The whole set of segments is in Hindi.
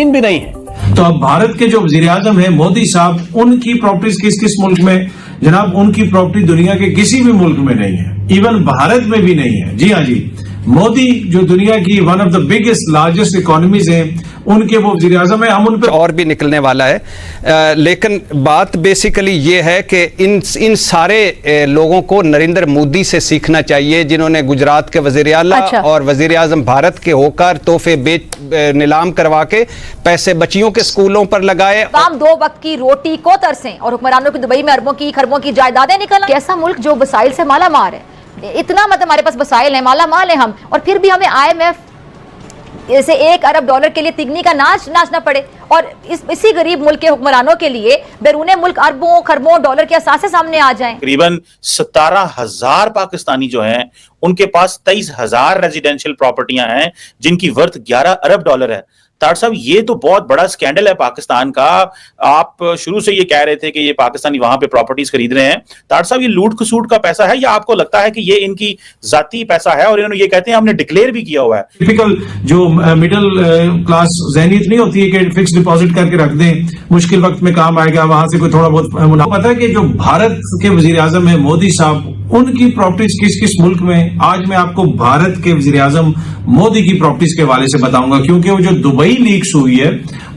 भी नहीं है। तो अब भारत के जो वजीर आजम है मोदी साहब, उनकी प्रॉपर्टीज किस किस मुल्क में, जनाब उनकी प्रॉपर्टी दुनिया के किसी भी मुल्क में नहीं है, इवन भारत में भी नहीं है। जी हाँ जी, मोदी जो दुनिया की one of the biggest largest economies हैं, उनके वो वजीर आजम है। हम उन पे और भी निकलने वाला है, लेकिन बात बेसिकली ये है कि इन सारे लोगों को नरेंद्र मोदी से सीखना चाहिए, जिन्होंने गुजरात के वजीर आला और वजीर आजम भारत के होकर तोहफे नीलाम करवा के पैसे बच्चियों के स्कूलों पर लगाए। आम 2 वक्त की रोटी को तरसें और हुक्मरानों की दुबई में अरबों की खरबों की जायदादें निकल। कैसा मुल्क जो वसाइल से माला मार है, इतना मतलब हमारे पास वसाइल है, माला माल है हम, और फिर भी हमें IMF जैसे $1 अरब के लिए तिगनी का नाचना पड़े, और इसी गरीब मुल्क के हुक्मरानों के लिए बैरूने मुल्क अरबों खरबों डॉलर के असासे सामने आ जाएं। करीबन 17,000 पाकिस्तानी जो हैं उनके पास 23,000 रेजिडेंशियल प्रॉपर्टियां हैं जिनकी वर्थ $11 अरब है। तार साहब, ये तो बहुत बड़ा स्कैंडल है पाकिस्तान का। आप शुरू से ये कह रहे थे कि ये पाकिस्तानी वहां पे प्रॉपर्टीज खरीद रहे हैं। तार साहब, ये लूट खसूट का पैसा है या आपको लगता है कि ये इनकी जाती पैसा है और इन्होंने ये कहते हैं हमने डिक्लेयर भी किया हुआ है? टिपिकल जो मिडिल क्लास ज़हनियत नहीं होती है कि फिक्स डिपॉजिट करके रख दें, मुश्किल वक्त में काम आएगा, वहां से कोई थोड़ा बहुत मुनाफा। पता है कि जो भारत के वजीर आजम है मोदी साहब, उनकी प्रॉपर्टीज किस किस मुल्क में, आज मैं आपको भारत के वजीर आजम मोदी की प्रॉपर्टीज के हवाले से बताऊंगा। क्योंकि वो जो दुबई लीक्स हुई है,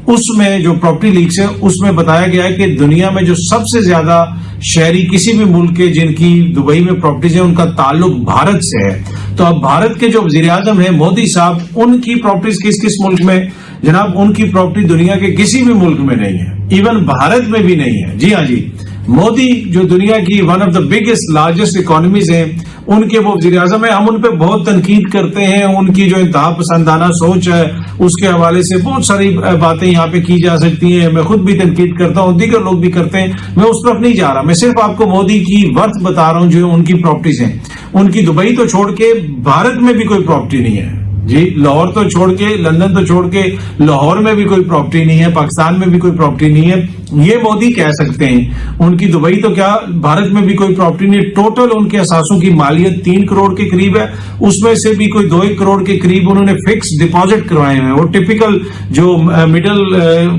उसमें जो प्रॉपर्टी लीक्स है, उसमें बताया गया है कि दुनिया में जो सबसे ज्यादा शहरी किसी भी मुल्क के जिनकी दुबई में प्रॉपर्टीज है, उनका ताल्लुक भारत से है। तो अब भारत के जो वजीर आजम है मोदी साहब, उनकी प्रॉपर्टीज किस किस मुल्क में, जनाब उनकी प्रॉपर्टी दुनिया के किसी भी मुल्क में नहीं है, इवन भारत में भी नहीं है। जी हाँ जी, मोदी जो दुनिया की one of the biggest largest economies हैं, उनके वो वजीर आजम है। हम उन पे बहुत तनकीद करते हैं, उनकी जो इंतहा पसंदाना सोच है उसके हवाले से बहुत सारी बातें यहाँ पे की जा सकती हैं। मैं खुद भी तनकीद करता हूँ, दीगर लोग भी करते हैं, मैं उस तरफ नहीं जा रहा। मैं सिर्फ आपको मोदी की वर्थ बता रहा हूँ जो उनकी प्रॉपर्टीज हैं। उनकी दुबई तो छोड़ के भारत में भी कोई प्रॉपर्टी नहीं है जी। लाहौर तो छोड़ के, लंदन तो छोड़ के, लाहौर में भी कोई प्रॉपर्टी नहीं है, पाकिस्तान में भी कोई प्रॉपर्टी नहीं है। ये मोदी कह सकते हैं। उनकी दुबई तो क्या, भारत में भी कोई प्रॉपर्टी नहीं। टोटल उनके असासों की मालियत 3 करोड़ के करीब है, उसमें से भी कोई 2-1 करोड़ के करीब उन्होंने फिक्स डिपॉजिट करवाए हुए हैं। वो टिपिकल जो मिडिल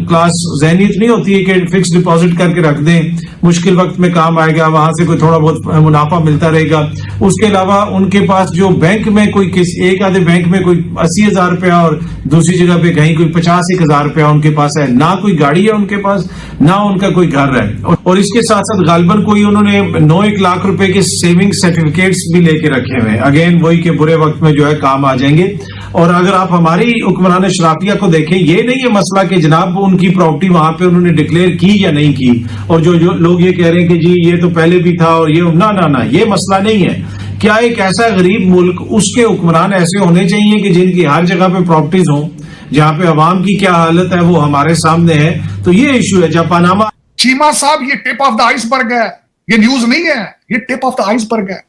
क्लास ज़हनियत नहीं होती है कि फिक्स डिपॉजिट करके रख दें, मुश्किल वक्त में काम आएगा, वहां से कोई थोड़ा बहुत मुनाफा मिलता रहेगा। उसके अलावा उनके पास जो बैंक में कोई एक आधे बैंक में कोई 80,000 रुपया और दूसरी जगह पे कहीं कोई 50-1,000 रुपया उनके पास है, ना कोई गाड़ी है उनके पास, ना उनका कोई घर है। और इसके साथ साथ गालिबन कोई उन्होंने 9-1 लाख रुपए के सेविंग सर्टिफिकेट्स भी लेके रखे हुए हैं। अगेन वही के बुरे वक्त में जो है काम आ जाएंगे। और अगर आप हमारी हुक्मरान शराफिया को देखें, ये नहीं है मसला कि जनाब उनकी प्रॉपर्टी वहां पे उन्होंने डिक्लेयर की या नहीं की, और जो लोग ये कह रहे हैं कि जी ये तो पहले भी था और ये ना, ये मसला नहीं है। क्या एक ऐसा गरीब मुल्क, उसके हुक्मरान ऐसे होने चाहिए कि जिनकी हर जगह पे प्रॉपर्टीज हो, जहां पे अवाम की क्या हालत है वो हमारे सामने है। तो ये इशू है। जब पनामा चीमा साहब, ये टिप ऑफ द आइसबर्ग है, ये न्यूज नहीं है, ये टिप ऑफ द आइसबर्ग है।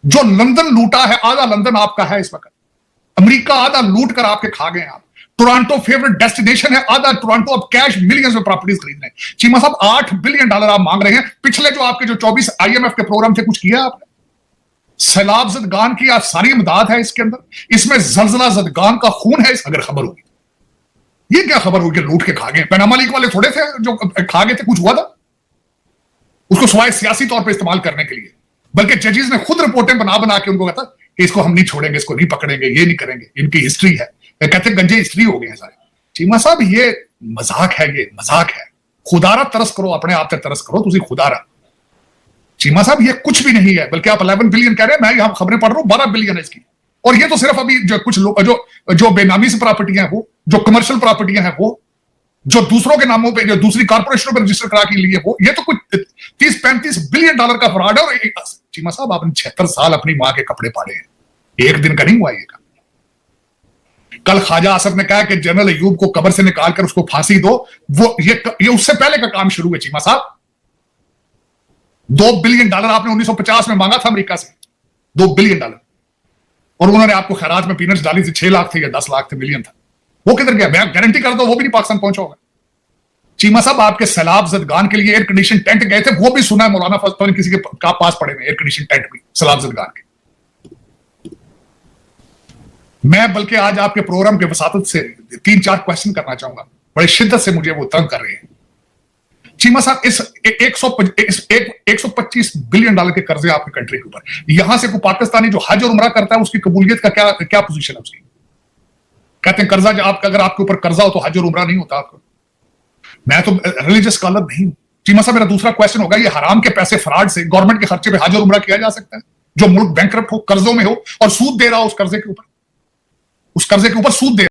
जो लंदन लूटा है, आधा लंदन आपका है इस वक्त। अमेरिका आधा लूट कर आपके खा गए आप। टोरंटो फेवरेट डेस्टिनेशन है, आधा टोरंटो अब कैश मिलियंस में प्रॉपर्टीज खरीद रहे हैं। चीमा साहब, $8 बिलियन आप मांग रहे हैं। पिछले जो आपके जो 24 IMF के प्रोग्राम थे, कुछ किया आपने? सैलाब जदगान की आप सारी इमदाद है इसके अंदर, इसमें जलजला जदगान का खून है। अगर खबर होगी, ये क्या खबर होगी? लूट के खा गए। पनामा लीक वाले थोड़े थे जो खा गए थे, कुछ हुआ था उसको सिवाय सियासी तौर पर इस्तेमाल करने के लिए। बल्कि जजेस ने खुद रिपोर्टें बना के उनको कहता कि इसको हम नहीं छोड़ेंगे, इसको नहीं पकड़ेंगे, ये नहीं करेंगे, इनकी हिस्ट्री है। कहते गंजे हिस्ट्री हो गए हैं सारे। चीमा साहब, ये मजाक है, ये मजाक है। खुदारा तरस करो, अपने आप से तरस करो, तुझे खुदारा। चीमा साहब, ये कुछ भी नहीं है, बल्कि आप 11 बिलियन कह रहे हैं, मैं यहां खबरें पढ़ रहा हूं 12 बिलियन है इसकी। और ये तो सिर्फ अभी जो कुछ लोग जो बेनामी से प्रॉपर्टियां हैं, वो जो कमर्शियल प्रॉपर्टियां हैं, वो जो दूसरों के नामों पे, जो दूसरी कारपोरेशनों पे रजिस्टर करा के लिए, वो ये तो कुछ 30-35 बिलियन डॉलर का फ्रॉड है। और चीमा साहब, आपने 76 साल अपनी मां के कपड़े पाड़े हैं, एक दिन का नहीं हुआ ये काम। कल ख्वाजा आसफ ने कहा कि जनरल अयूब को कब्र से निकालकर उसको फांसी दो, वो ये उससे पहले का काम शुरू है। चीमा साहब, $2 बिलियन आपने 1950 में मांगा था अमेरिका से, $2 बिलियन, और उन्होंने आपको खैरात में पीनट्स डाली थी। 6 लाख थे या 10 लाख थे, मिलियन था। वो किधर गया? मैं गारंटी करता हूं वो भी नहीं पाकिस्तान पहुंचा होगा। चीमा साहब, आपके सैलाब जदगान के लिए एयर कंडीशन टेंट गए थे, वो भी सुना है मौलाना फजल किसी के पास पड़े हुए एयर कंडीशन टेंट भी सैलाब जदगान के। मैं बल्कि आज आपके प्रोग्राम के वसातत से 3-4 क्वेश्चन करना चाहूंगा, बड़ी शिद्दत से मुझे वो तंग कर रहे हैं। चीमा साहब, इस 125 बिलियन डॉलर के कर्जे आपकी कंट्री के ऊपर, यहां से कोई पाकिस्तानी जो हज और उमरा करता है उसकी कबूलियत का क्या पोजीशन है उसकी? कहते हैं कर्जा, अगर आपके ऊपर कर्जा हो तो हज और उमरा नहीं होता आपको। मैं तो रिलीजियस स्कॉलर नहीं हूं। चीमा साहब, मेरा दूसरा क्वेश्चन होगा, ये हराम के पैसे फ्रॉड से गवर्नमेंट के खर्चे पे हज और उमरा किया जा सकता है? जो मुल्क बैंकरप्ट हो, कर्जों में हो और सूद दे रहा हो उस कर्जे के ऊपर सूद दे